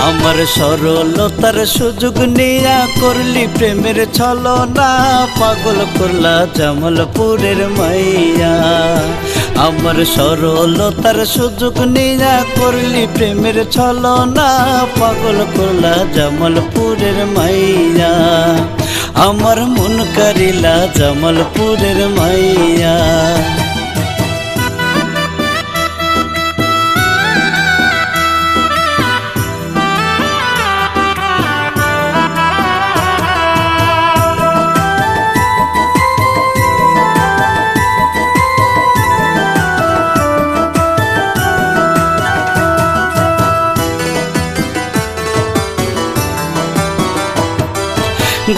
আমার সরলতার সুযোগ নিয়া করলি প্রেমের ছলনা, পাগল করলা জামালপুরের মাইয়া। আমার সরলতার সুযোগ নিয়া করলি প্রেমের ছলনা, পাগল করলা জামালপুরের মাইয়া। আমার মন কারিলা জামালপুরের মাইয়া।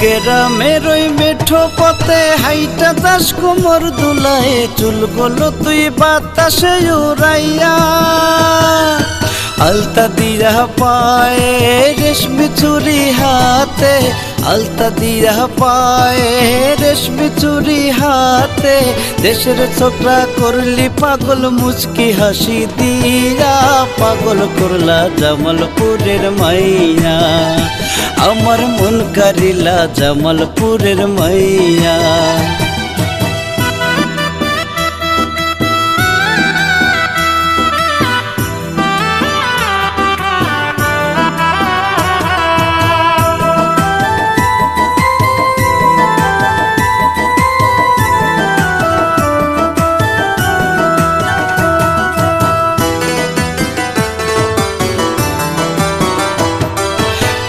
গ্রামের ওই মেঠো পথে হাইটা দাস কোমর দুলায়, চুলগুলো তুই বাতাসে উড়াইয়া। আলতা দিয়া পায়ে রেশমি চুরি হাতে, আলতা দিয়া পায়ে রেশমি চুরি হাতে, দেশের ছোকরা করলি পাগল মুচকি হাসি দিয়া, পাগল করলা জামালপুরের মাইয়া। আমার মন কারিলা জামালপুরের মাইয়া।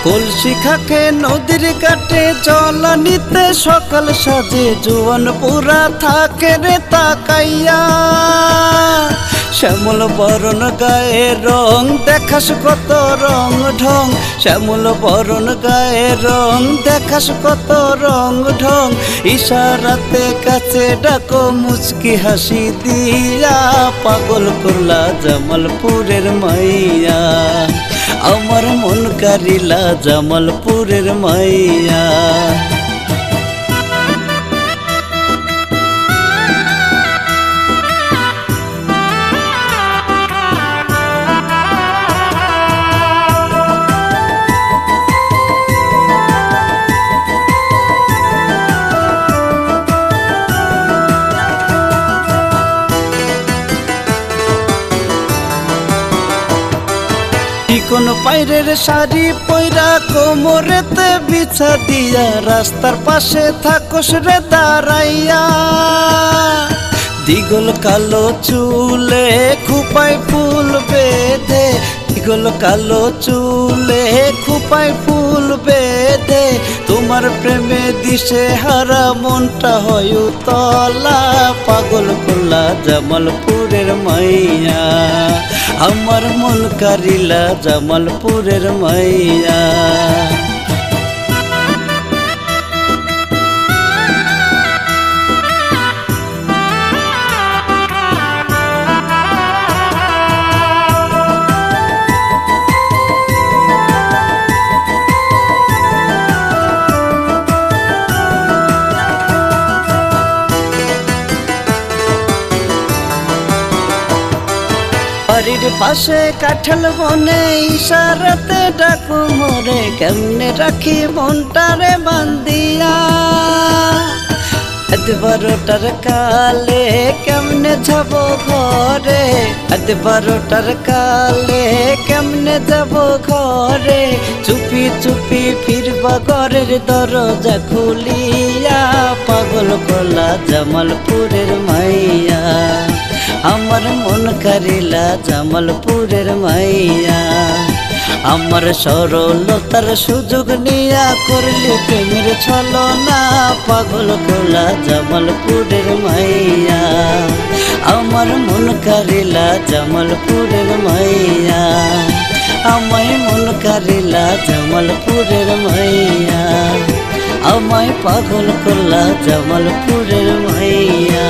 কলসি খাকে নদীর কাটে জল নিতে সকাল সাজে, জুয়ান পুরা থাকে রে তাকাইয়া। শ্যামল বরণ গায়ে রং দেখাস কত রং ঢং, শ্যামল বরণ গায়ে রং দেখাস কত রং ঢং, ইশারাতে কাছে ডাকো মুচকি হাসি দিয়া, পাগল করলা জামালপুরের মাইয়া। আমার মন কারিলা জামালপুরের মাইয়া। কোন পাইরের শাড়ি পয়রা কোমরেতে বিছা দিয়া, রাস্তার পাশে থাকস রে দাঁড়াইয়া। দিগল কালো চুলে খুপায় ফুল বেঁধে, দিগল কালো চুলে খুপায় ফুল বেঁধে, তোমার প্রেমে দিশে হারা মনটা হয় উতলা, পাগল করলা জামালপুরের মাইয়া। আমার মন কারিলা জামালপুরের মাইয়া। বাড়ির পাশে কাঁঠাল বনে ইশারাতে ডাকু মোরে, কেমনে রাখি মনটারে বান্দিয়া। 12টার কালে কেমনে যাব ঘরে, 12টার কালে কেমনে যাব ঘরে, চুপি চুপি ফিরবা ঘরের দরজা খুলিয়া, পাগল করলা জামালপুরের মাইয়া। আমার মন কারিলা জামালপুরের মাইয়া। আমার সরলতার সুযোগ নিয়া করলি প্রেমের ছলনা, পাগল করলা জামালপুরের মাইয়া। আমার মন কারিলা জামালপুরের মাইয়া। আমায় মন কারিলা জামালপুরের মাইয়া। আমায় পাগল করলা জামালপুরের মাইয়া।